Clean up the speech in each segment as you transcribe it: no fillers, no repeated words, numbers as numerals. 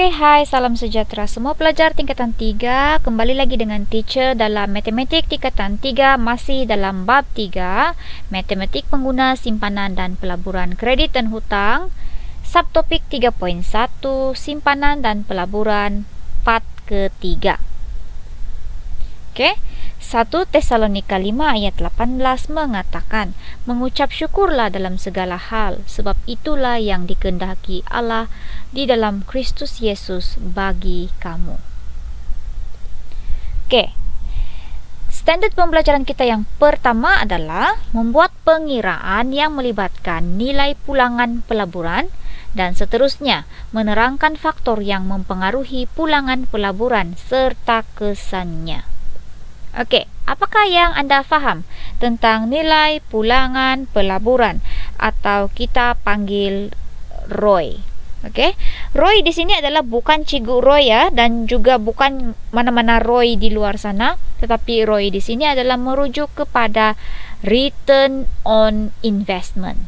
Hai, salam sejahtera semua pelajar tingkatan 3. Kembali lagi dengan teacher dalam matematik tingkatan 3, masih dalam bab 3, matematik pengguna simpanan dan pelaburan kredit dan hutang. Subtopik 3.1, simpanan dan pelaburan part ketiga. Oke. 1 Tesalonika 5 ayat 18 mengatakan, mengucap syukurlah dalam segala hal, sebab itulah yang dikehendaki Allah di dalam Kristus Yesus bagi kamu. Oke. Standard pembelajaran kita yang pertama adalah membuat pengiraan yang melibatkan nilai pulangan pelaburan dan seterusnya menerangkan faktor yang mempengaruhi pulangan pelaburan serta kesannya. Oke, apakah yang Anda faham tentang nilai pulangan pelaburan atau kita panggil ROI? Oke, ROI di sini adalah bukan Cikgu Roy ya, dan juga bukan mana-mana ROI di luar sana, tetapi ROI di sini adalah merujuk kepada return on investment.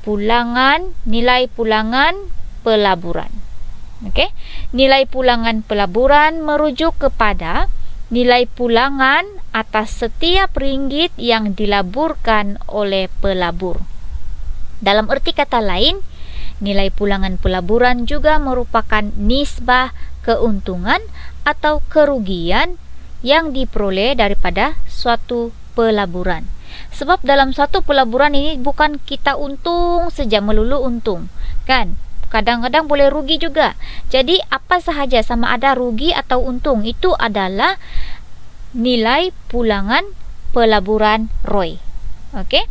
Nilai pulangan pelaburan. Oke, nilai pulangan pelaburan merujuk kepada nilai pulangan atas setiap ringgit yang dilaburkan oleh pelabur. Dalam erti kata lain, nilai pulangan pelaburan juga merupakan nisbah keuntungan atau kerugian yang diperoleh daripada suatu pelaburan. Sebab dalam suatu pelaburan ini bukan kita untung saja, melulu untung, kan? Kadang-kadang boleh rugi juga. Jadi apa sahaja, sama ada rugi atau untung, itu adalah nilai pulangan pelaburan ROI. Okey.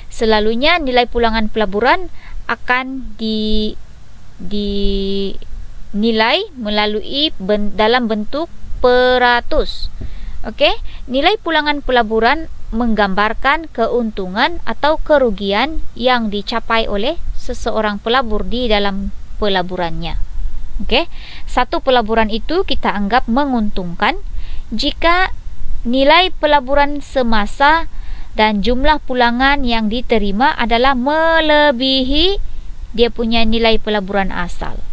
Selalunya nilai pulangan pelaburan akan dinilai melalui dalam bentuk peratus. Okey. Nilai pulangan pelaburan menggambarkan keuntungan atau kerugian yang dicapai oleh seseorang pelabur di dalam pelaburannya. Okey. Satu pelaburan itu kita anggap menguntungkan jika nilai pelaburan semasa dan jumlah pulangan yang diterima adalah melebihi dia punya nilai pelaburan asal.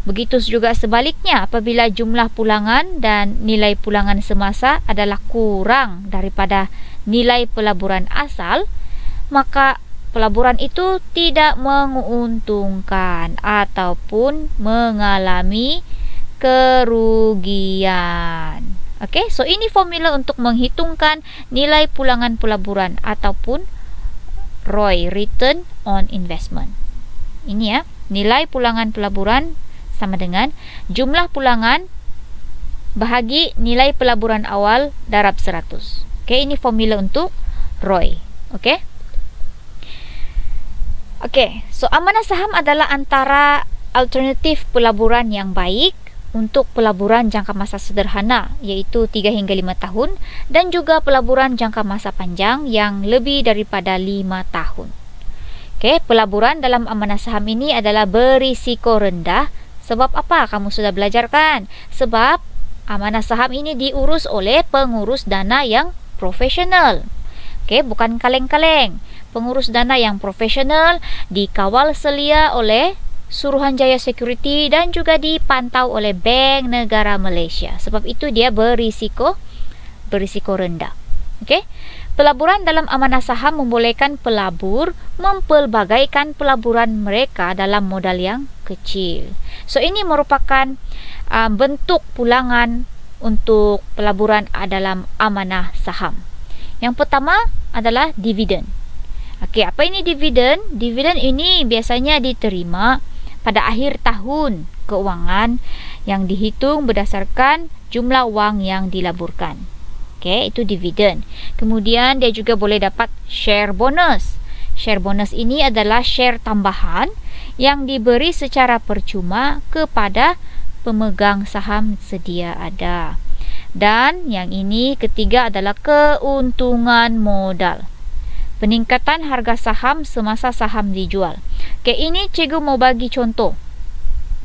Begitu juga sebaliknya, apabila jumlah pulangan dan nilai pulangan semasa adalah kurang daripada nilai pelaburan asal, maka pelaburan itu tidak menguntungkan ataupun mengalami kerugian. Okey, so ini formula untuk menghitungkan nilai pulangan pelaburan ataupun ROI, return on investment. Ini ya, nilai pulangan pelaburan sama dengan jumlah pulangan bahagi nilai pelaburan awal darab 100. Okey, ini formula untuk ROI. Okey. Okey, so amanah saham adalah antara alternatif pelaburan yang baik untuk pelaburan jangka masa sederhana, iaitu 3 hingga 5 tahun, dan juga pelaburan jangka masa panjang yang lebih daripada 5 tahun. Okey, pelaburan dalam amanah saham ini adalah berisiko rendah. Sebab apa? Kamu sudah belajar kan? Sebab amanah saham ini diurus oleh pengurus dana yang profesional. Okey, bukan kaleng-kaleng. Pengurus dana yang profesional dikawal selia oleh Suruhanjaya Security dan juga dipantau oleh Bank Negara Malaysia. Sebab itu dia berisiko rendah. Okey. Pelaburan dalam amanah saham membolehkan pelabur mempelbagaikan pelaburan mereka dalam modal yang kecil. So ini merupakan bentuk pulangan untuk pelaburan dalam amanah saham. Yang pertama adalah dividen. Okey, apa ini dividen? Dividen ini biasanya diterima pada akhir tahun keuangan yang dihitung berdasarkan jumlah wang yang dilaburkan. Okey, itu dividen. Kemudian dia juga boleh dapat share bonus. Share bonus ini adalah share tambahan yang diberi secara percuma kepada pemegang saham sedia ada. Dan yang ini ketiga adalah keuntungan modal. Peningkatan harga saham semasa saham dijual. Okey, ini cikgu mau bagi contoh.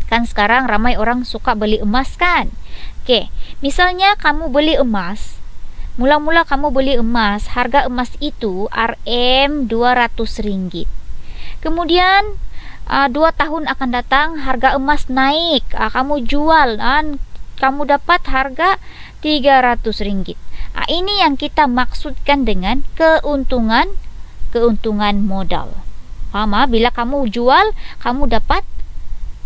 Kan sekarang ramai orang suka beli emas kan? Okey, misalnya kamu beli emas. Mula-mula kamu beli emas, harga emas itu RM200. Kemudian 2 tahun akan datang harga emas naik, kamu jual, kamu dapat harga Rp300. Ini yang kita maksudkan dengan keuntungan modal. Paham? Bila kamu jual, kamu dapat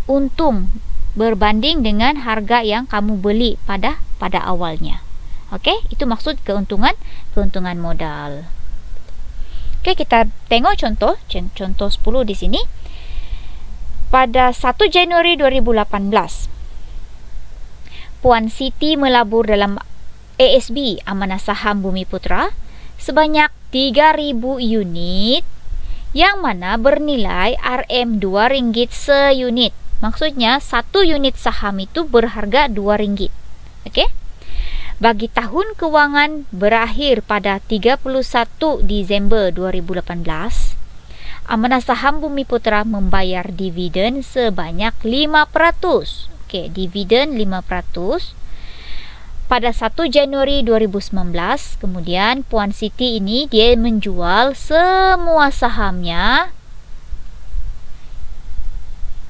untung berbanding dengan harga yang kamu beli pada awalnya. Okey, itu maksud keuntungan modal. Okey, kita tengok contoh 10 di sini. Pada 1 Januari 2018, Puan Siti melabur dalam ASB, Amanah Saham Bumiputra, sebanyak 3,000 unit yang mana bernilai RM2 seunit. Maksudnya, 1 unit saham itu berharga RM2. Okey? Bagi tahun kewangan berakhir pada 31 Disember 2018, Amanah Saham Bumiputra membayar dividen sebanyak 5%. Okey, dividen 5%. Pada 1 Januari 2019, kemudian Puan Siti ini dia menjual semua sahamnya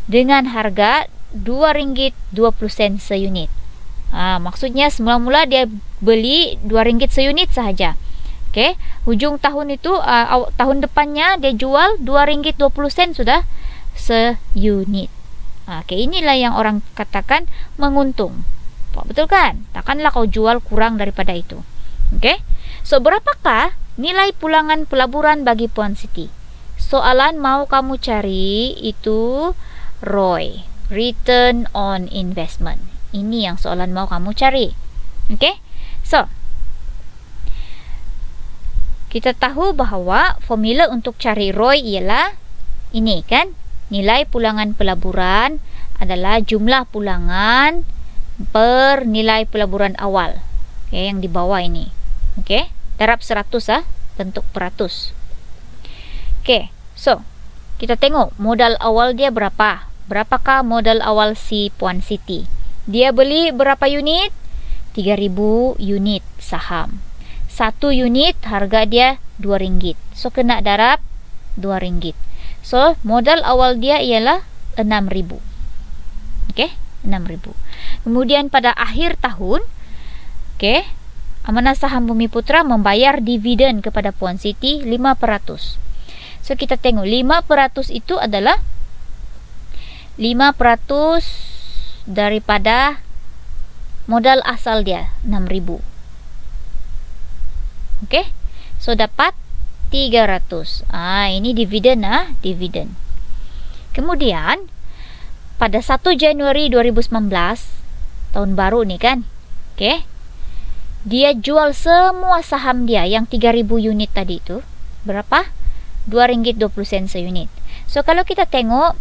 dengan harga RM2.20 seunit. Maksudnya semula-mula dia beli RM2 seunit sahaja. Okey, hujung tahun itu tahun depannya dia jual RM2.20 sudah seunit. Okey, inilah yang orang katakan menguntung. Betul kan? Takkanlah kau jual kurang daripada itu. Okey. So, berapakah nilai pulangan pelaburan bagi Puan Siti? Soalan mau kamu cari itu ROI, Return on Investment. Ini yang soalan mau kamu cari. Okey. So, kita tahu bahawa formula untuk cari ROI ialah ini kan, nilai pulangan pelaburan adalah jumlah pulangan per nilai pelaburan awal. Okay, yang di bawah ini. Okay, darab 100 bentuk peratus. Okay, so kita tengok modal awal dia berapa. Berapakah modal awal si Puan Siti? Dia beli berapa unit? 3,000 unit saham. 1 unit harga dia RM2. So, kena darab RM2. So, modal awal dia ialah 6,000. Okey, 6,000. Kemudian pada akhir tahun, okey, Amanah Saham Bumiputra membayar dividen kepada Puan Siti 5%. So, kita tengok 5% itu adalah 5% daripada modal asal dia 6,000. Okey. So, dapat 300. Ini dividen dividen. Kemudian pada 1 Januari 2019, tahun baru ni kan. Okey. Dia jual semua saham dia yang 3,000 unit tadi itu. Berapa? RM2.20 seunit. So, kalau kita tengok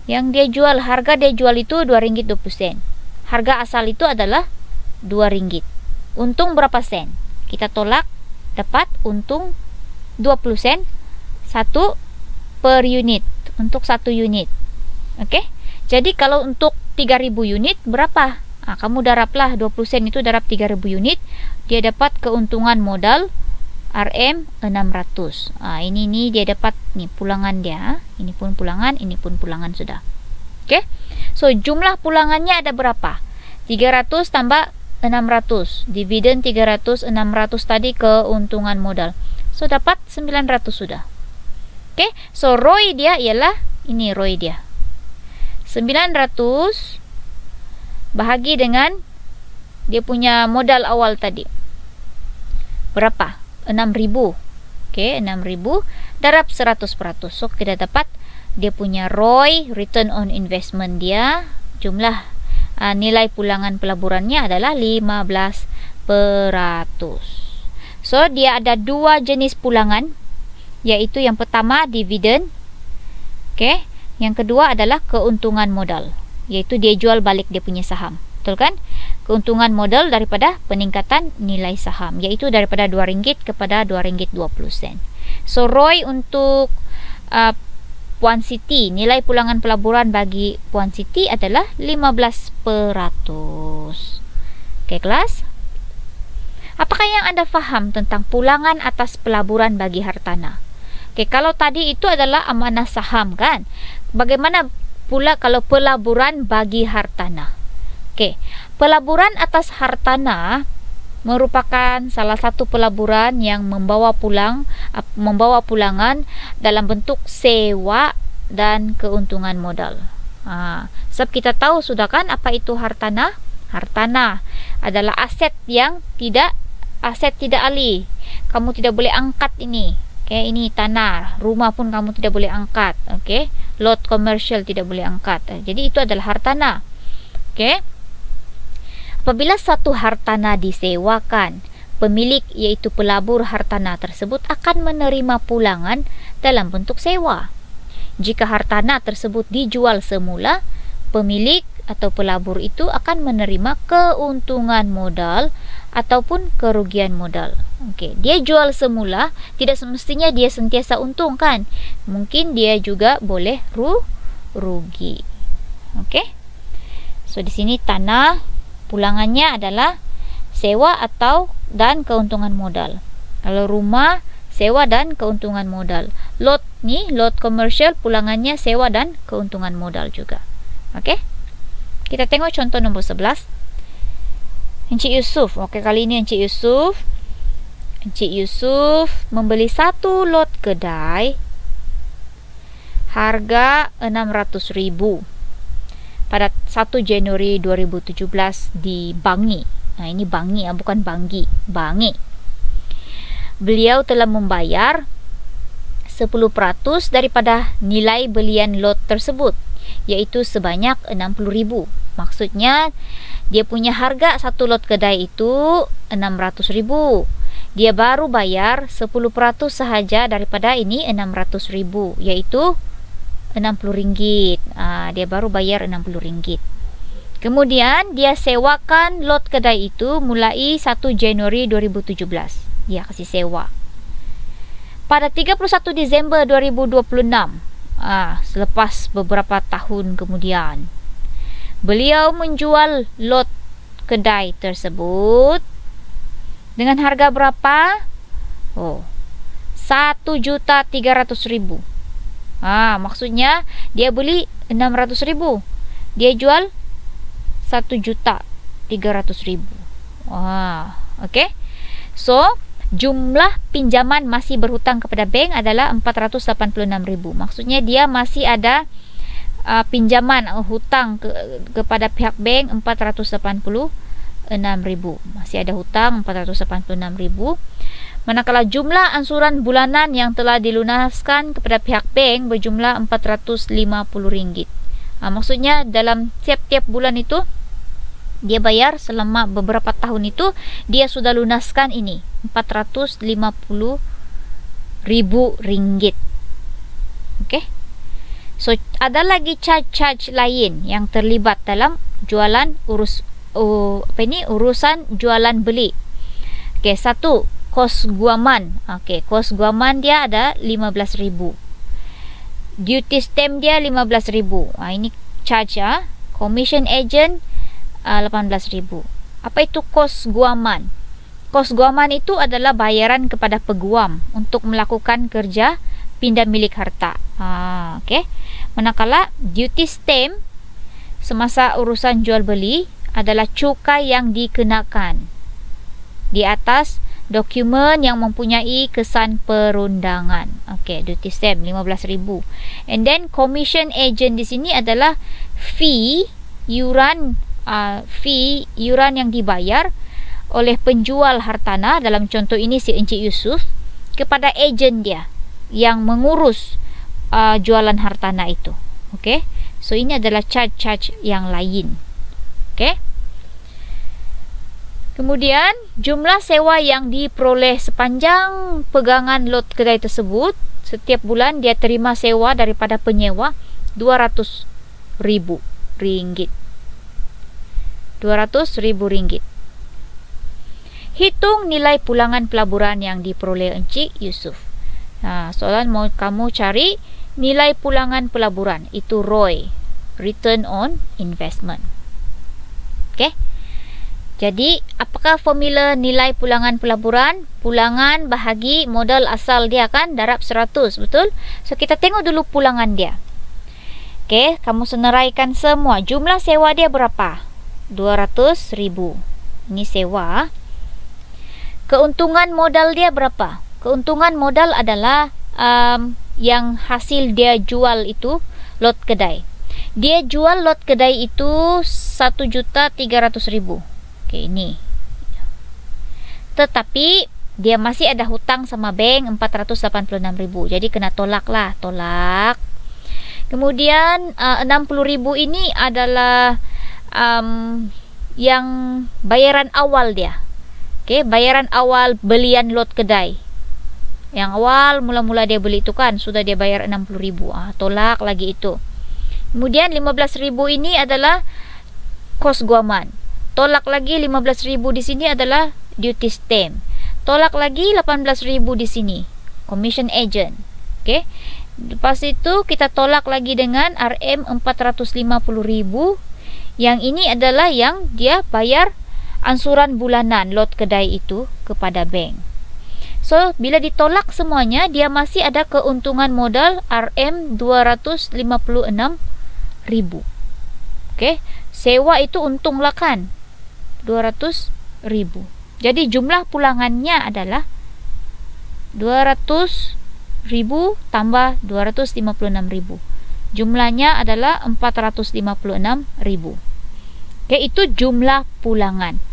yang dia jual, harga dia jual itu RM2.20. Harga asal itu adalah RM2. Untung berapa sen? Kita tolak, dapat untung 20 sen 1 per unit untuk 1 unit. Okey. Jadi kalau untuk 3,000 unit berapa? Kamu darablah 20 sen itu darab 3,000 unit, dia dapat keuntungan modal RM600. Ini dia dapat ni pulangan dia. Ini pun pulangan, ini pun pulangan sudah. Okey. So, jumlah pulangannya ada berapa? 300 tambah 600. Dividen 300, 600 tadi keuntungan modal. So, dapat 900 sudah. Okey. So, ROI dia ialah ini ROI dia. 900 bahagi dengan dia punya modal awal tadi. Berapa? 6,000. Okey, 6,000 darab 100%. So, kita dapat dia punya ROI, Return on Investment dia, jumlah nilai pulangan pelaburannya adalah 15%. So, dia ada 2 jenis pulangan, iaitu yang pertama dividen. Okey, yang kedua adalah keuntungan modal, iaitu dia jual balik dia punya saham. Betul kan? Keuntungan modal daripada peningkatan nilai saham, iaitu daripada RM2 kepada RM2.20. So, ROI untuk Puan Siti, nilai pulangan pelaburan bagi Puan Siti adalah 15%. Okey, kelas? Apakah yang anda faham tentang pulangan atas pelaburan bagi hartanah? Okey, kalau tadi itu adalah amanah saham kan. Bagaimana pula kalau pelaburan bagi hartanah? Okey, pelaburan atas hartanah merupakan salah satu pelaburan yang membawa pulangan dalam bentuk sewa dan keuntungan modal. Sebab kita tahu sudah kan apa itu hartanah? Hartanah adalah aset tidak alih. Kamu tidak boleh angkat ini. Okay, ini tanah, rumah pun kamu tidak boleh angkat. Okay, lot komersial tidak boleh angkat. Jadi itu adalah hartanah. Okay, apabila satu hartanah disewakan, pemilik yaitu pelabur hartanah tersebut akan menerima pulangan dalam bentuk sewa. Jika hartanah tersebut dijual semula, pemilik atau pelabur itu akan menerima keuntungan modal ataupun kerugian modal. Okey, dia jual semula, tidak semestinya dia sentiasa untung kan? Mungkin dia juga boleh rugi. Okey. So di sini tanah pulangannya adalah sewa dan keuntungan modal. Kalau rumah sewa dan keuntungan modal. Lot komersial pulangannya sewa dan keuntungan modal juga. Okey. Kita tengok contoh nombor 11. Encik Yusuf. Okey, kali ini Encik Yusuf membeli satu lot kedai harga 600,000 pada 1 Januari 2017 di Bangi. Ini Bangi, bukan Banggi, Bangi. Beliau telah membayar 10% daripada nilai belian lot tersebut, iaitu sebanyak 60,000. Maksudnya dia punya harga satu lot kedai itu 600,000. Dia baru bayar 10% sahaja daripada ini 600,000, iaitu RM60. Dia baru bayar RM60. Kemudian dia sewakan lot kedai itu mulai 1 Januari 2017. Dia kasih sewa. Pada 31 Disember 2026, selepas beberapa tahun kemudian, beliau menjual lot kedai tersebut dengan harga berapa? 1.300.000. Maksudnya dia beli 600.000, dia jual 1.300.000. Okey. So jumlah pinjaman masih berhutang kepada bank adalah 486.000. Maksudnya dia masih ada pinjaman hutang kepada pihak bank 486.000. Masih ada hutang 486.000. Manakala jumlah ansuran bulanan yang telah dilunaskan kepada pihak bank berjumlah RM450. Maksudnya dalam tiap-tiap bulan itu dia bayar selama beberapa tahun itu dia sudah lunaskan ini RM450.000. Okey. So ada lagi charge lain yang terlibat dalam jualan urusan jualan beli. Okey, satu, kos guaman. Okey, kos guaman dia ada 15,000. Duty stamp dia 15,000. Ini charge Commission agent 18,000. Apa itu kos guaman? Kos guaman itu adalah bayaran kepada peguam untuk melakukan kerja pindah milik harta. Okey. Manakala duty stamp semasa urusan jual beli adalah cukai yang dikenakan di atas dokumen yang mempunyai kesan perundangan. Okey, duty stamp 15,000. And then commission agent di sini adalah fee yuran yang dibayar oleh penjual hartanah, dalam contoh ini si Encik Yusuf, kepada ejen dia yang mengurus jualan hartanah itu. Okey. So ini adalah charge yang lain. Okey. Kemudian jumlah sewa yang diperoleh sepanjang pegangan lot kedai tersebut, setiap bulan dia terima sewa daripada penyewa RM200,000. RM200,000. Hitung nilai pulangan pelaburan yang diperoleh Encik Yusuf. Soalan mau kamu cari nilai pulangan pelaburan, itu ROI, Return on Investment. Okey. Jadi, apakah formula nilai pulangan pelaburan? Pulangan bahagi modal asal dia kan darab 100, betul? So, kita tengok dulu pulangan dia. Okey, kamu senaraikan semua. Jumlah sewa dia berapa? 200,000. Ini sewa. Keuntungan modal dia berapa? Keuntungan modal adalah yang hasil dia jual itu lot kedai. Dia jual lot kedai itu 1.300.000. Okey, ini. Tetapi dia masih ada hutang sama bank 486.000. Jadi kena tolak lah, tolak. Kemudian 60.000 ini adalah yang bayaran awal dia. Okey, bayaran awal belian lot kedai. Yang awal mula-mula dia beli itu kan sudah dia bayar 60.000. Tolak lagi itu. Kemudian 15.000 ini adalah kos guaman. Tolak lagi 15.000 di sini adalah duty stamp. Tolak lagi 18.000 di sini, commission agent. Okey. Lepas itu kita tolak lagi dengan RM 450.000. Yang ini adalah yang dia bayar ansuran bulanan lot kedai itu kepada bank. So, bila ditolak semuanya, dia masih ada keuntungan modal RM 256.000. Okey, sewa itu untung lah kan 200.000. Jadi jumlah pulangannya adalah 200.000 tambah 256.000. Jumlahnya adalah 456.000. Okey, itu jumlah pulangan.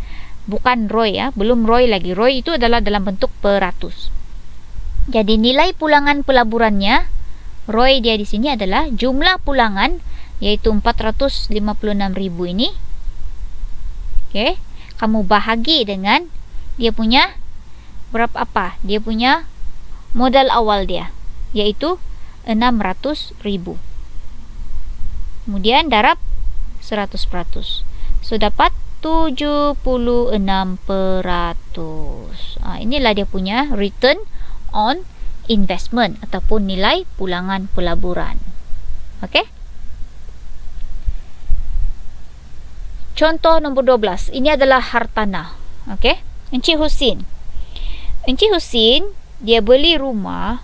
Bukan ROI ya, belum ROI lagi. ROI itu adalah dalam bentuk peratus. Jadi nilai pulangan pelaburannya, ROI dia di sini adalah jumlah pulangan yaitu 456.000 ini. Okey, kamu bahagi dengan dia punya berapa apa? Dia punya modal awal dia yaitu 600.000. Kemudian darab 100%. So dapat 76%. Inilah dia punya return on investment ataupun nilai pulangan pelaburan. Okey. Contoh nombor 12. Ini adalah hartanah. Okey. Encik Husin. Encik Husin dia beli rumah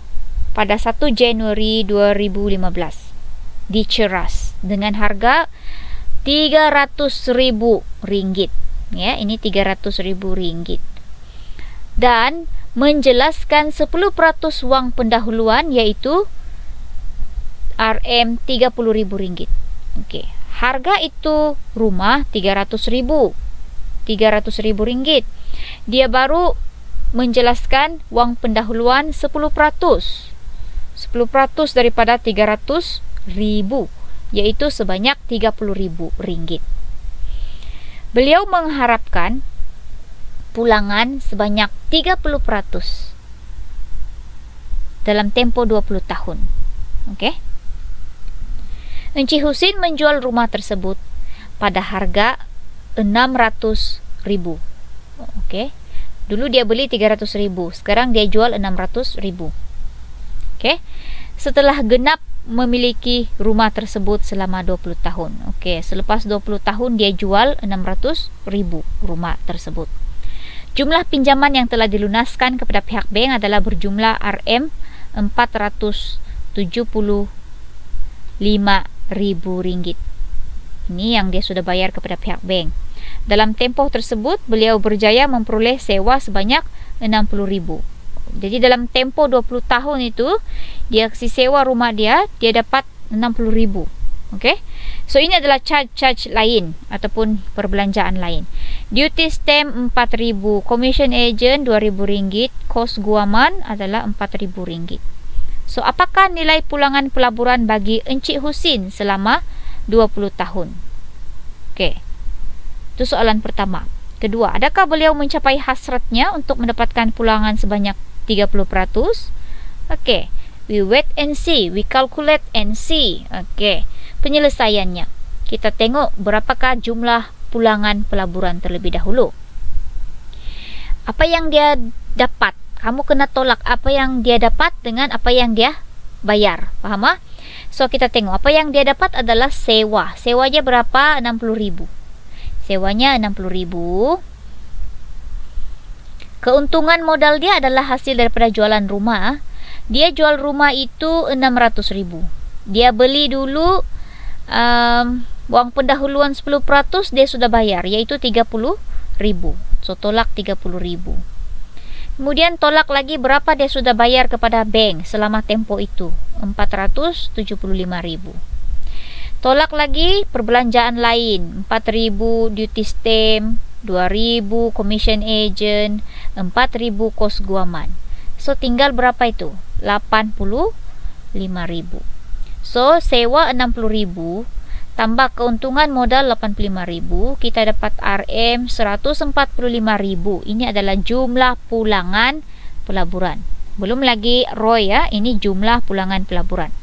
pada 1 Januari 2015 di Ceras dengan harga RM300.000. Ya, ini RM300.000. Dan menjelaskan 10% wang pendahuluan yaitu RM30.000. Okey. Harga itu rumah RM300.000. RM300.000. Dia baru menjelaskan wang pendahuluan 10%. 10% daripada RM300.000 yaitu sebanyak RM30.000. Beliau mengharapkan pulangan sebanyak 30% dalam tempoh 20 tahun. Okey. Encik Husin menjual rumah tersebut pada harga RM600.000. Okey. Dulu dia beli RM300.000, sekarang dia jual RM600.000. Okey. Setelah genap memiliki rumah tersebut selama 20 tahun. Okey, selepas 20 tahun dia jual RM600.000 rumah tersebut. Jumlah pinjaman yang telah dilunaskan kepada pihak bank adalah berjumlah RM475.000. Ini yang dia sudah bayar kepada pihak bank. Dalam tempoh tersebut, beliau berjaya memperoleh sewa sebanyak RM60.000. Jadi dalam tempoh 20 tahun itu, dia kasi sewa rumah dia dapat RM60.000. Okey. So ini adalah charge lain ataupun perbelanjaan lain. Duty stamp RM4.000, commission agent RM2.000, kos guaman adalah RM4.000. So apakah nilai pulangan pelaburan bagi Encik Husin selama 20 tahun? Okey. Itu soalan pertama. Kedua, adakah beliau mencapai hasratnya untuk mendapatkan pulangan sebanyak 30%? Okey. We wait and see. We calculate and see. Okey. Penyelesaiannya. Kita tengok berapakah jumlah pulangan pelaburan terlebih dahulu. Apa yang dia dapat? Kamu kena tolak apa yang dia dapat dengan apa yang dia bayar. Faham tak? So kita tengok apa yang dia dapat adalah sewa. Sewanya berapa? RM60.000. Sewanya 60.000. Keuntungan modal dia adalah hasil daripada jualan rumah. Dia jual rumah itu 600.000. Dia beli dulu wang pendahuluan 10% dia sudah bayar, iaitu 30.000. So tolak 30.000. Kemudian tolak lagi berapa dia sudah bayar kepada bank selama tempoh itu, 475.000. Tolak lagi perbelanjaan lain, 4.000 duty stamp, 2.000 commission agent, 4.000 kos guaman. So tinggal berapa itu? 85.000. So sewa 60.000 tambah keuntungan modal 85.000, kita dapat RM 145.000. Ini adalah jumlah pulangan pelaburan. Belum lagi ROI ya, ini jumlah pulangan pelaburan.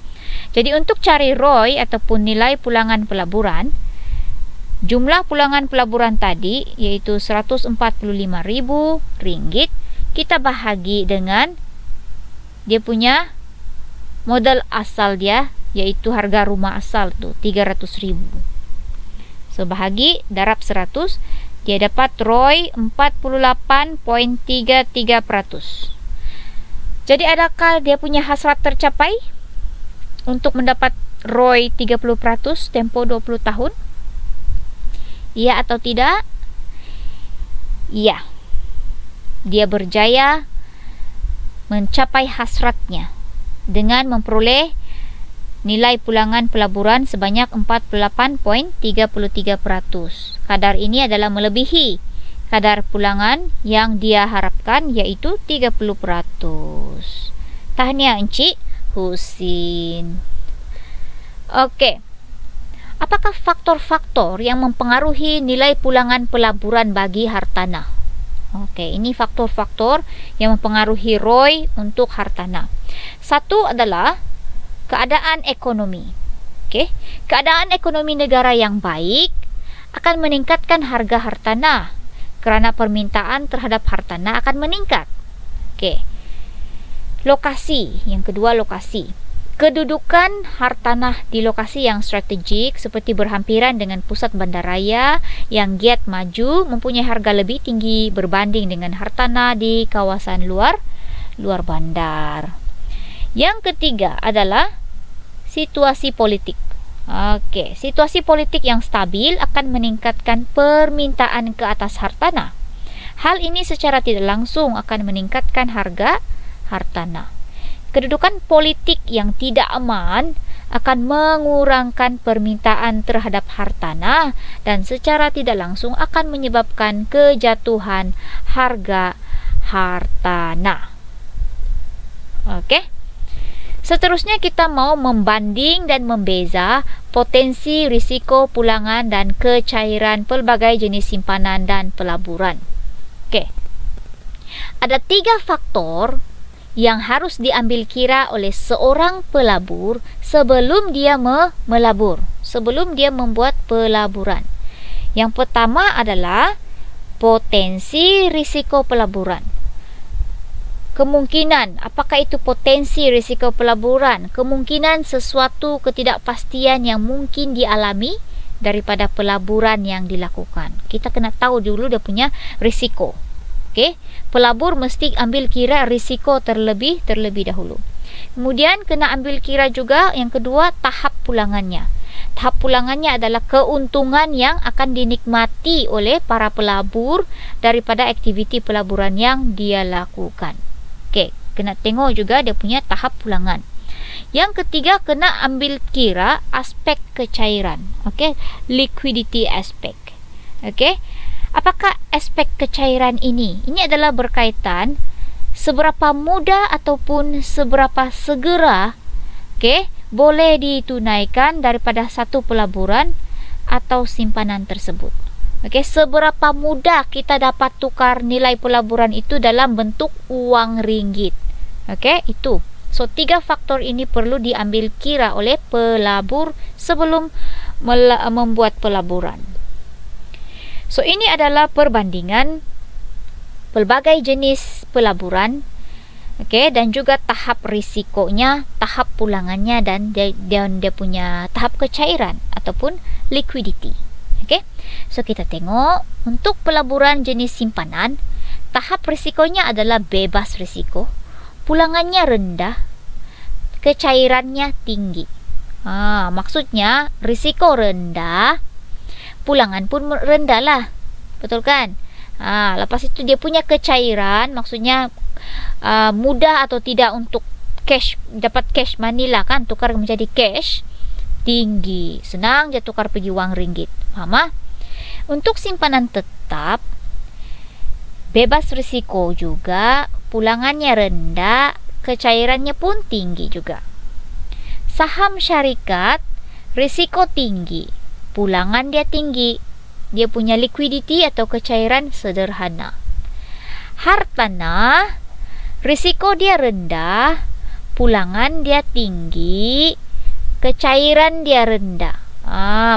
Jadi untuk cari ROI ataupun nilai pulangan pelaburan, jumlah pulangan pelaburan tadi yaitu Rp145.000, kita bahagi dengan dia punya modal asal dia, yaitu harga rumah asal tu 300.000. So bahagi darab 100, dia dapat ROI 48.33%. Jadi adakah dia punya hasrat tercapai untuk mendapat ROI 30% tempo 20 tahun? Iya atau tidak? Iya. Dia berjaya mencapai hasratnya dengan memperoleh nilai pulangan pelaburan sebanyak 48.33%. Kadar ini adalah melebihi kadar pulangan yang dia harapkan, yaitu 30%. Tahniah Encik Husin. Okey. Apakah faktor-faktor yang mempengaruhi nilai pulangan pelaburan bagi hartanah? Okey, ini faktor-faktor yang mempengaruhi ROI untuk hartanah. Satu adalah keadaan ekonomi. Okey, keadaan ekonomi negara yang baik akan meningkatkan harga hartanah kerana permintaan terhadap hartanah akan meningkat. Okey. Lokasi, yang kedua lokasi. Kedudukan hartanah di lokasi yang strategik seperti berhampiran dengan pusat bandaraya yang giat maju mempunyai harga lebih tinggi berbanding dengan hartanah di kawasan luar bandar. Yang ketiga adalah situasi politik. Okey, situasi politik yang stabil akan meningkatkan permintaan ke atas hartanah. Hal ini secara tidak langsung akan meningkatkan harga hartanah. Kedudukan politik yang tidak aman akan mengurangkan permintaan terhadap hartanah dan secara tidak langsung akan menyebabkan kejatuhan harga hartanah. Okey. Seterusnya kita mau membanding dan membeza potensi risiko pulangan dan kecairan pelbagai jenis simpanan dan pelaburan. Okey. Ada 3 faktor yang harus diambil kira oleh seorang pelabur sebelum dia melabur, sebelum dia membuat pelaburan. Yang pertama adalah potensi risiko pelaburan. Kemungkinan, apakah itu potensi risiko pelaburan? Kemungkinan sesuatu ketidakpastian yang mungkin dialami daripada pelaburan yang dilakukan. Kita kena tahu dulu dia punya risiko. Okey, pelabur mesti ambil kira risiko terlebih dahulu. Kemudian kena ambil kira juga yang kedua tahap pulangannya. Tahap pulangannya adalah keuntungan yang akan dinikmati oleh para pelabur daripada aktiviti pelaburan yang dia lakukan. Okey, kena tengok juga dia punya tahap pulangan. Yang ketiga kena ambil kira aspek kecairan. Okey, liquidity aspect. Okey. Apakah aspek kecairan ini? Ini adalah berkaitan seberapa mudah ataupun seberapa segera boleh ditunaikan daripada satu pelaburan atau simpanan tersebut. Seberapa mudah kita dapat tukar nilai pelaburan itu dalam bentuk uang ringgit. Itu. So 3 faktor ini perlu diambil kira oleh pelabur sebelum membuat pelaburan. So ini adalah perbandingan pelbagai jenis pelaburan, dan juga tahap risikonya, tahap pulangannya dan dia punya tahap kecairan ataupun liquidity. Okey. So kita tengok untuk pelaburan jenis simpanan, tahap risikonya adalah bebas risiko. Pulangannya rendah, kecairannya tinggi. Maksudnya risiko rendah, pulangan pun rendah lah. Betul kan? Lepas itu dia punya kecairan, maksudnya mudah atau tidak untuk cash, dapat cash money lah kan, tukar menjadi cash, tinggi. Senang je tukar pergi wang ringgit. Faham? Untuk simpanan tetap, bebas risiko juga, pulangannya rendah, kecairannya pun tinggi juga. Saham syarikat, risiko tinggi, pulangan dia tinggi, dia punya liquidity atau kecairan sederhana. Hartanah, risiko dia rendah, pulangan dia tinggi, kecairan dia rendah.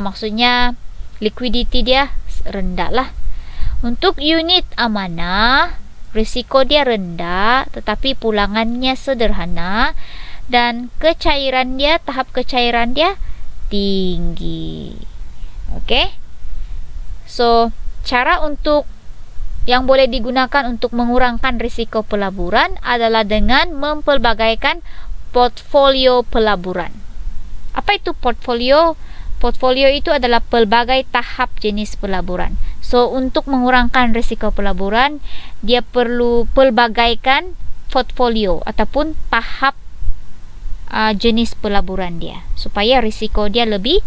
Maksudnya liquidity dia rendah lah. Untuk unit amanah, risiko dia rendah tetapi pulangannya sederhana dan kecairan dia, tahap kecairan dia tinggi. Okey. So, cara untuk yang boleh digunakan untuk mengurangkan risiko pelaburan adalah dengan mempelbagaikan portfolio pelaburan. Apa itu portfolio? Portfolio itu adalah pelbagai tahap jenis pelaburan. So, untuk mengurangkan risiko pelaburan, dia perlu pelbagaikan portfolio ataupun tahap jenis pelaburan dia supaya risiko dia lebih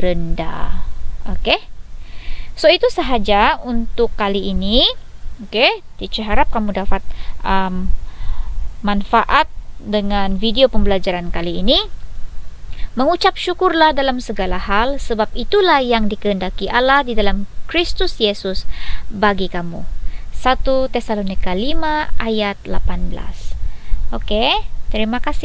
rendah. Okey. So, itu sahaja untuk kali ini. Okey, teacher harap kamu dapat manfaat dengan video pembelajaran kali ini. Mengucap syukurlah dalam segala hal, sebab itulah yang dikehendaki Allah di dalam Kristus Yesus bagi kamu. 1 Tesalonika 5 ayat 18. Okey, terima kasih.